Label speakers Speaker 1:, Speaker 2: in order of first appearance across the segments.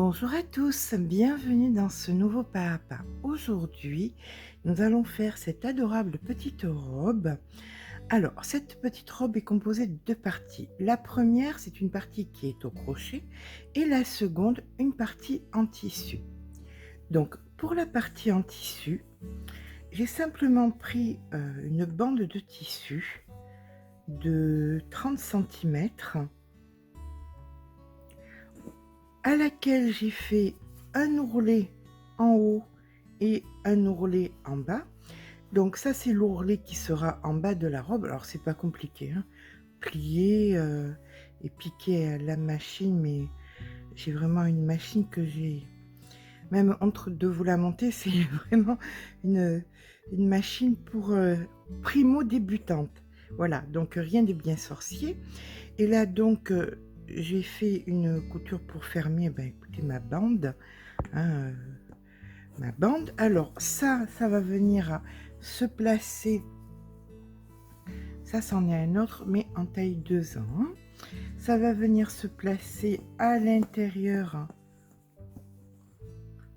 Speaker 1: Bonjour à tous, bienvenue dans ce nouveau pas à pas. Aujourd'hui, nous allons faire cette adorable petite robe. Alors, cette petite robe est composée de deux parties. La première, c'est une partie qui est au crochet et la seconde, une partie en tissu. Donc, pour la partie en tissu, j'ai simplement pris une bande de tissu de 30 centimètres, à laquelle j'ai fait un ourlet en haut et un ourlet en bas. Donc ça, c'est l'ourlet qui sera en bas de la robe. Alors c'est pas compliqué, hein. Plier et piquer à la machine, mais j'ai vraiment une machine que j'ai même honte de vous la monter. C'est vraiment une machine pour primo débutante. Voilà, donc rien de bien sorcier. Et là donc j'ai fait une couture pour fermer, écoutez, ma bande, hein, ma bande. Alors ça va venir se placer, ça c'en est un autre, mais en taille 2 ans. Ça va venir se placer à l'intérieur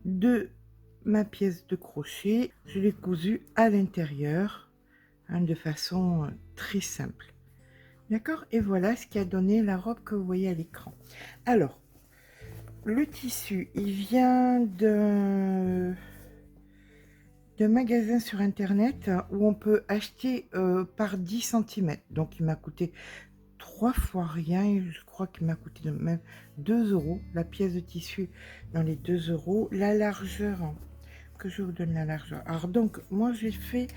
Speaker 1: de ma pièce de crochet. Je l'ai cousu à l'intérieur, hein, de façon très simple. D'accord? Et voilà ce qui a donné la robe que vous voyez à l'écran. Alors, le tissu, il vient d'un magasin sur internet où on peut acheter par 10 centimètres. Donc il m'a coûté 3 fois rien, et je crois qu'il m'a coûté même 2 euros la pièce de tissu, dans les 2 euros. La largeur, que je vous donne la largeur. Alors donc moi j'ai fait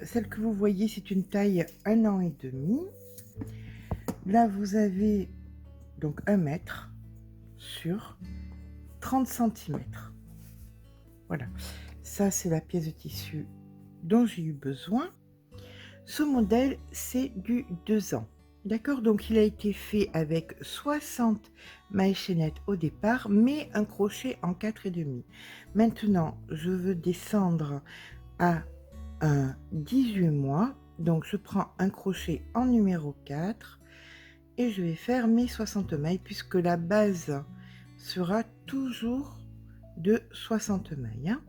Speaker 1: celle que vous voyez, c'est une taille 1 an et demi. Là vous avez donc 1 mètre sur 30 centimètres. Voilà, ça c'est la pièce de tissu dont j'ai eu besoin. Ce modèle, c'est du 2 ans. D'accord, donc il a été fait avec 60 mailles chaînettes au départ, mais un crochet en 4,5. Maintenant, je veux descendre à un 18 mois, donc je prends un crochet en numéro 4 et je vais faire mes 60 mailles, puisque la base sera toujours de 60 mailles. Hein.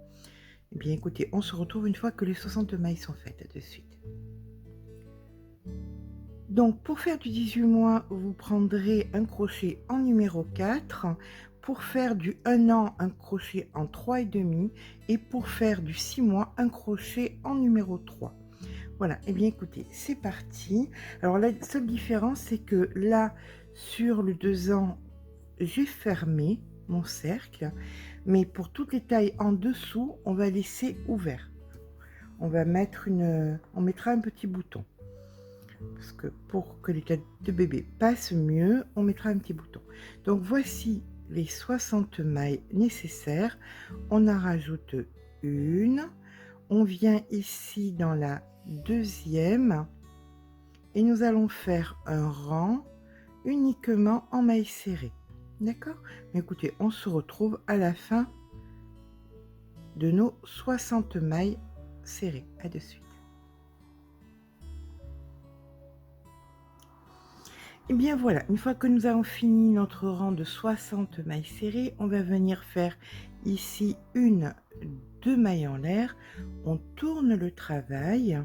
Speaker 1: Eh bien écoutez, on se retrouve une fois que les 60 mailles sont faites. À de suite. Donc pour faire du 18 mois, vous prendrez un crochet en numéro 4. Pour faire du 1 an, un crochet en 3,5. Et pour faire du 6 mois, un crochet en numéro 3. Voilà, et bien écoutez, c'est parti. Alors la seule différence, c'est que là, sur le 2 ans, j'ai fermé mon cercle, mais pour toutes les tailles en dessous, on va laisser ouvert. On mettra un petit bouton, parce que pour que les têtes de bébé passent mieux, on mettra un petit bouton. Donc voici les 60 mailles nécessaires. On en rajoute une. On vient ici dans la deuxième et nous allons faire un rang uniquement en mailles serrées. D'accord? Mais écoutez, on se retrouve à la fin de nos 60 mailles serrées. À de suite. Et bien voilà, une fois que nous avons fini notre rang de 60 mailles serrées, on va venir faire ici 2 mailles en l'air. On tourne le travail.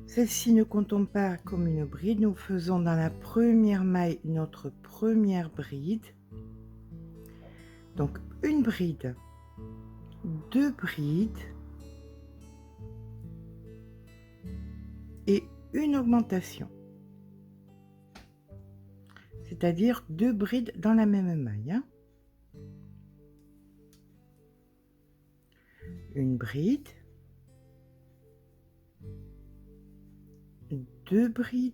Speaker 1: Celle-ci ne comptons pas comme une bride. Nous faisons dans la première maille notre première bride. Donc une bride, 2 brides et une augmentation. C'est-à-dire 2 brides dans la même maille. Hein. Une bride, 2 brides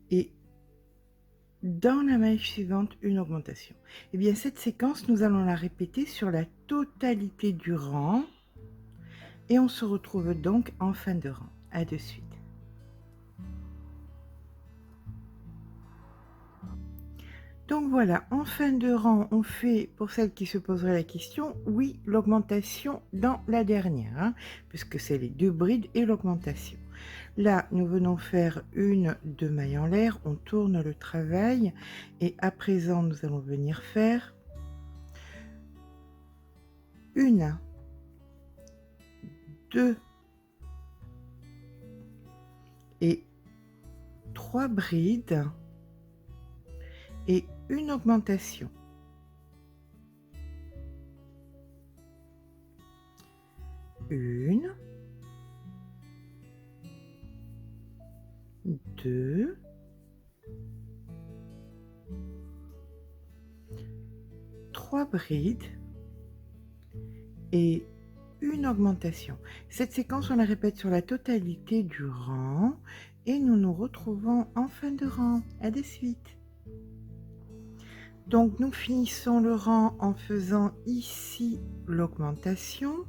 Speaker 1: et dans la maille suivante une augmentation. Et bien cette séquence, nous allons la répéter sur la totalité du rang et on se retrouve donc en fin de rang. À de suite. Donc voilà, en fin de rang, on fait, pour celles qui se poseraient la question, oui, l'augmentation dans la dernière, hein, puisque c'est les 2 brides et l'augmentation. Là, nous venons faire une 2 mailles en l'air, on tourne le travail et à présent, nous allons venir faire une, 2 et 3 brides et une augmentation. Une, 2, 3 brides et une augmentation. Cette séquence, on la répète sur la totalité du rang et nous nous retrouvons en fin de rang. À de suite. Donc, nous finissons le rang en faisant ici l'augmentation.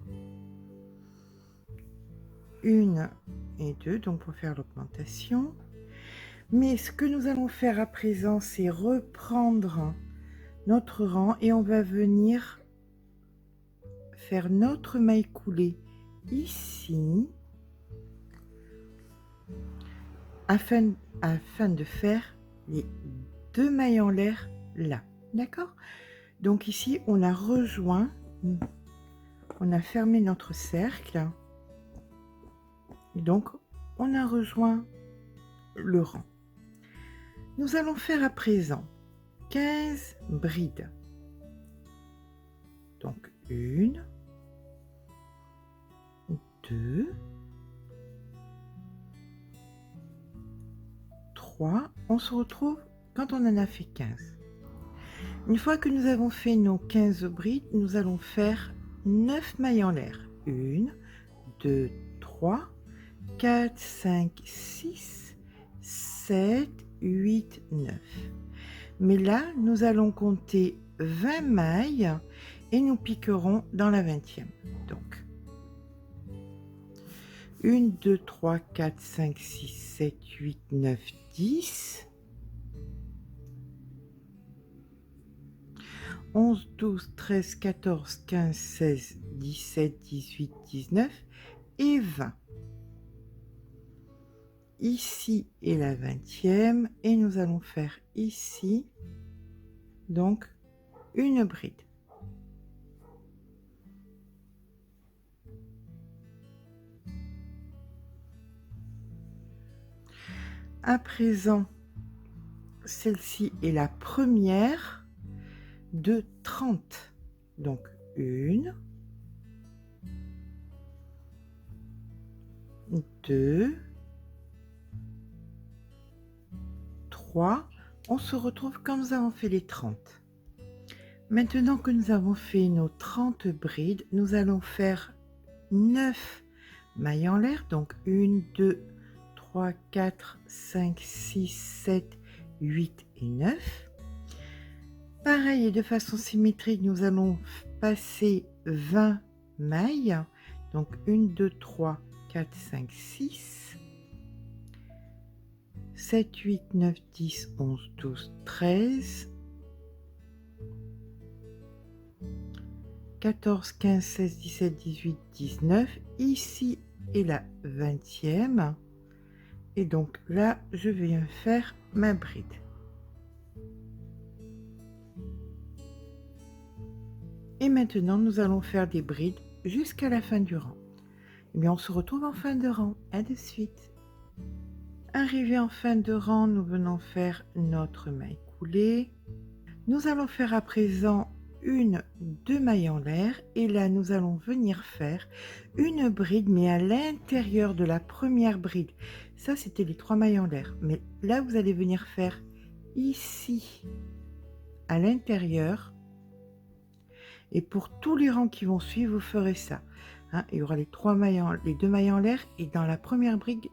Speaker 1: 1 et 2, donc pour faire l'augmentation. Mais ce que nous allons faire à présent, c'est reprendre notre rang et on va venir faire notre maille coulée ici afin de faire les 2 mailles en l'air là, d'accord? Donc ici on a rejoint, on a fermé notre cercle et donc on a rejoint le rang. Nous allons faire à présent 15 brides, donc 1, 2, 3, on se retrouve quand on en a fait 15. Une fois que nous avons fait nos 15 brides, nous allons faire 9 mailles en l'air. 1, 2, 3, 4, 5, 6, 7, 8, 9. Mais là, nous allons compter 20 mailles et nous piquerons dans la 20e. Donc, 1, 2, 3, 4, 5, 6, 7, 8, 9, 10, 11, 12, 13, 14, 15, 16, 17, 18, 19 et 20. Ici est la 20e et nous allons faire ici donc une bride. À présent, celle-ci est la première de 30. Donc 1, 2, 3. On se retrouve quand nous avons fait les 30. Maintenant que nous avons fait nos 30 brides, nous allons faire 9 mailles en l'air. Donc 1, 2, 3, 4, 5, 6, 7, 8 et 9. Pareil et de façon symétrique, nous allons passer 20 mailles. Donc 1, 2, 3, 4, 5, 6, 7, 8, 9, 10, 11, 12, 13, 14, 15, 16, 17, 18, 19. Ici est la 20e. Et donc là, je vais faire ma bride. Et maintenant, nous allons faire des brides jusqu'à la fin du rang. Et bien, on se retrouve en fin de rang. À de suite. Arrivé en fin de rang, nous venons faire notre maille coulée. Nous allons faire à présent une 2 mailles en l'air et là nous allons venir faire une bride mais à l'intérieur de la première bride. Ça c'était les 3 mailles en l'air, mais là vous allez venir faire ici à l'intérieur et pour tous les rangs qui vont suivre vous ferez ça, hein. Il y aura les 2 mailles en l'air et dans la première bride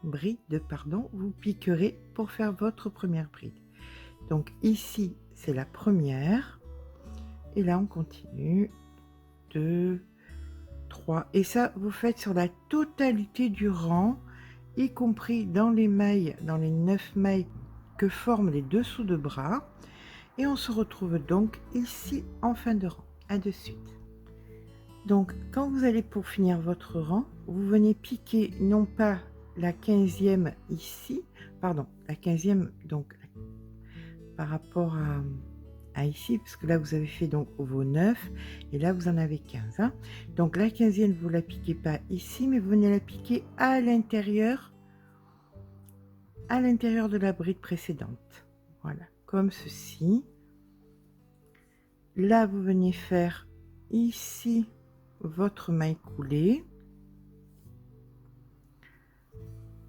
Speaker 1: vous piquerez pour faire votre première bride. Donc ici c'est la première et là on continue 2, 3 et ça vous faites sur la totalité du rang, y compris dans les mailles, dans les 9 mailles que forment les dessous de bras. Et on se retrouve donc ici en fin de rang. À de suite. Donc quand vous allez pour finir votre rang, vous venez piquer non pas la 15e ici, pardon, la 15e donc par rapport à ici, parce que là vous avez fait donc vos 9 et là vous en avez 15, hein. Donc la 15e, vous la piquez pas ici, mais vous venez la piquer à l'intérieur de la bride précédente. Voilà, comme ceci. Là, vous venez faire ici votre maille coulée,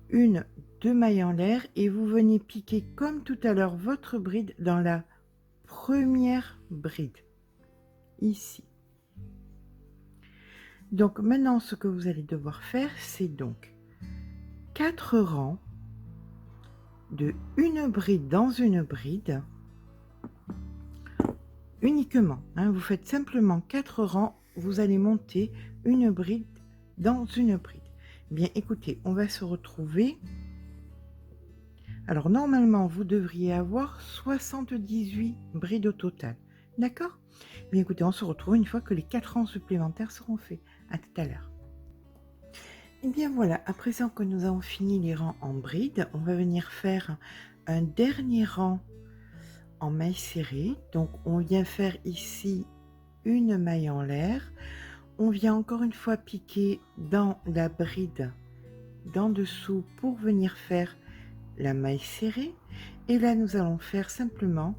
Speaker 1: une, deux mailles en l'air, et vous venez piquer comme tout à l'heure votre bride dans la première bride, ici. Donc maintenant, ce que vous allez devoir faire, c'est donc 4 rangs de une bride dans une bride, uniquement, hein, vous faites simplement 4 rangs, vous allez monter une bride dans une bride. Bien écoutez, on va se retrouver. Alors normalement, vous devriez avoir 78 brides au total. D'accord? Bien écoutez, on se retrouve une fois que les 4 rangs supplémentaires seront faits. À tout à l'heure. Et bien voilà, à présent que nous avons fini les rangs en bride, on va venir faire un dernier rang en maille serrée. Donc on vient faire ici une maille en l'air. On vient encore une fois piquer dans la bride d'en dessous pour venir faire la maille serrée. Et là nous allons faire simplement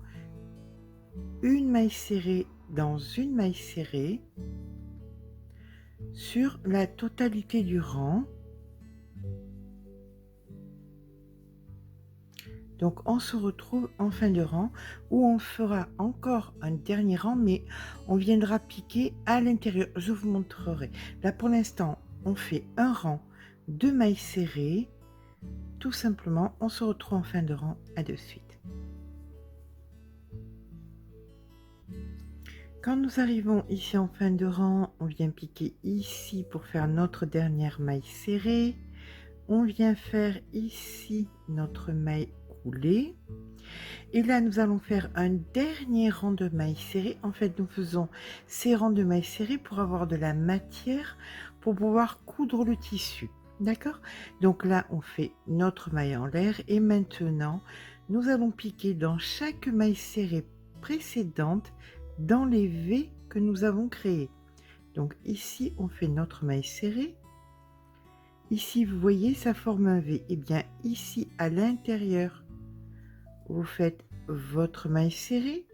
Speaker 1: une maille serrée dans une maille serrée sur la totalité du rang. Donc on se retrouve en fin de rang où on fera encore un dernier rang, mais on viendra piquer à l'intérieur. Je vous montrerai. Là pour l'instant, on fait un rang de mailles serrées. Tout simplement, on se retrouve en fin de rang. À de suite. Quand nous arrivons ici en fin de rang, on vient piquer ici pour faire notre dernière maille serrée. On vient faire ici notre maille coulée. Et là, nous allons faire un dernier rang de mailles serrées. En fait, nous faisons ces rangs de mailles serrées pour avoir de la matière pour pouvoir coudre le tissu. D'accord? Donc là, on fait notre maille en l'air et maintenant, nous allons piquer dans chaque maille serrée précédente dans les V que nous avons créés. Donc ici, on fait notre maille serrée. Ici, vous voyez, ça forme un V. Et bien ici, à l'intérieur, vous faites votre maille serrée.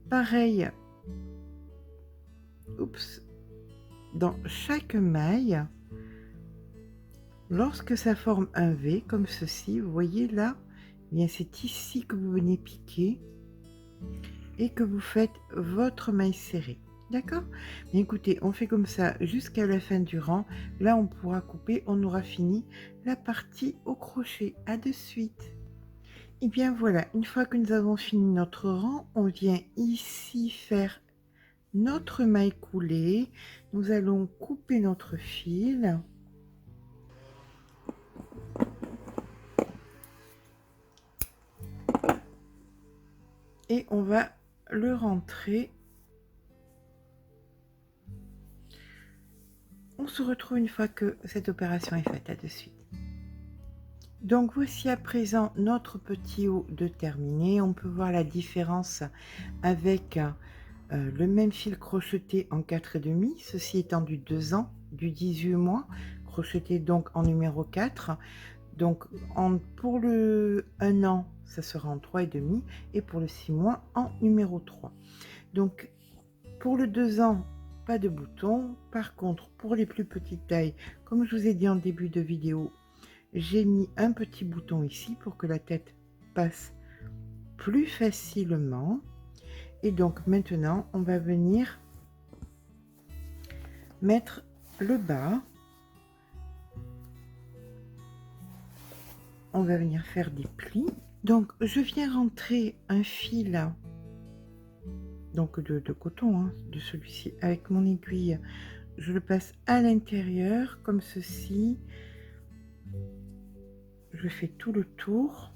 Speaker 1: Pareil, oups, dans chaque maille, lorsque ça forme un V comme ceci, vous voyez là, eh bien c'est ici que vous venez piquer et que vous faites votre maille serrée. D'accord? Bien écoutez, on fait comme ça jusqu'à la fin du rang. Là, on pourra couper, on aura fini la partie au crochet. À de suite. Et bien voilà, une fois que nous avons fini notre rang, on vient ici faire notre maille coulée. Nous allons couper notre fil. Et on va le rentrer. On se retrouve une fois que cette opération est faite. À de suite. Donc voici à présent notre petit haut de terminé. On peut voir la différence avec le même fil crocheté en 4,5, ceci étant du 2 ans, du 18 mois, crocheté donc en numéro 4. Donc pour le 1 an, ça sera en 3,5 et pour le 6 mois en numéro 3. Donc pour le 2 ans, pas de bouton. Par contre, pour les plus petites tailles, comme je vous ai dit en début de vidéo, j'ai mis un petit bouton ici pour que la tête passe plus facilement. Et donc maintenant, on va venir mettre le bas. On va venir faire des plis. Donc je viens rentrer un fil donc de coton, hein, de celui-ci avec mon aiguille. Je le passe à l'intérieur comme ceci. Je fais tout le tour.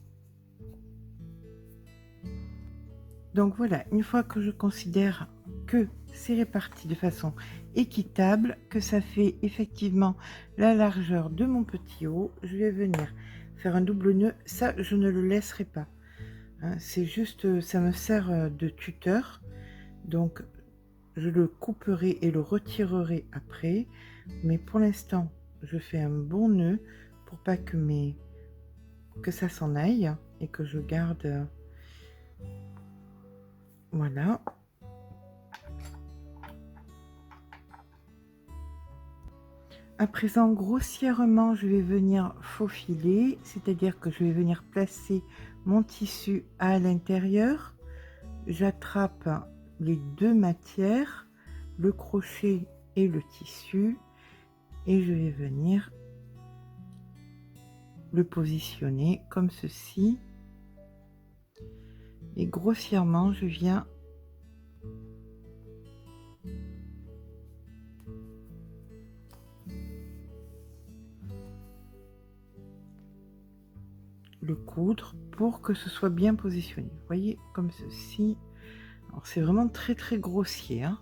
Speaker 1: Donc voilà, une fois que je considère que c'est réparti de façon équitable, que ça fait effectivement la largeur de mon petit haut, je vais venir faire un double nœud. Ça, je ne le laisserai pas, hein, c'est juste, ça me sert de tuteur, donc je le couperai et le retirerai après, mais pour l'instant, je fais un bon nœud pour pas que ça s'en aille et que je garde, voilà. À présent, grossièrement, je vais venir faufiler, c'est-à-dire que je vais venir placer mon tissu à l'intérieur. J'attrape les deux matières, le crochet et le tissu, et je vais venir le positionner comme ceci. Et grossièrement, je viens le coudre pour que ce soit bien positionné. Vous voyez, comme ceci. Alors c'est vraiment très très grossier, hein.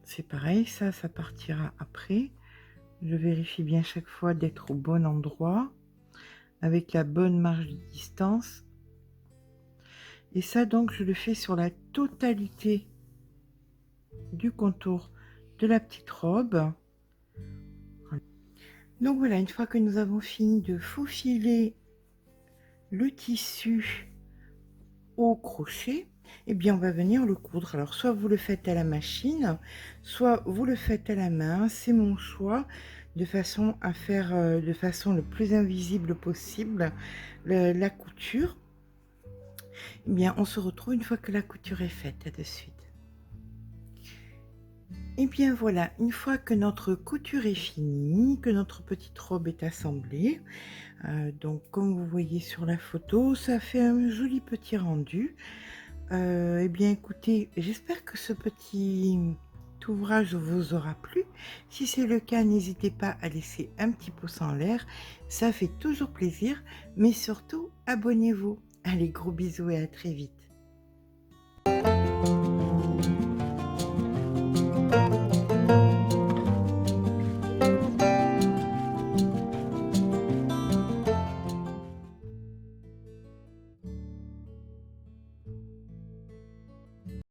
Speaker 1: C'est pareil, ça partira après. Je vérifie bien chaque fois d'être au bon endroit, avec la bonne marge de distance. Et ça, donc, je le fais sur la totalité du contour de la petite robe. Donc voilà, une fois que nous avons fini de faufiler le tissu au crochet, eh bien on va venir le coudre. Alors soit vous le faites à la machine, soit vous le faites à la main, c'est mon choix, de façon à faire de façon le plus invisible possible la couture. Eh bien on se retrouve une fois que la couture est faite. À de suite. Et bien voilà, une fois que notre couture est finie, que notre petite robe est assemblée, donc comme vous voyez sur la photo, ça fait un joli petit rendu. Eh bien écoutez, j'espère que ce petit ouvrage vous aura plu. Si c'est le cas, n'hésitez pas à laisser un petit pouce en l'air, ça fait toujours plaisir, mais surtout abonnez-vous. Allez, gros bisous et à très vite.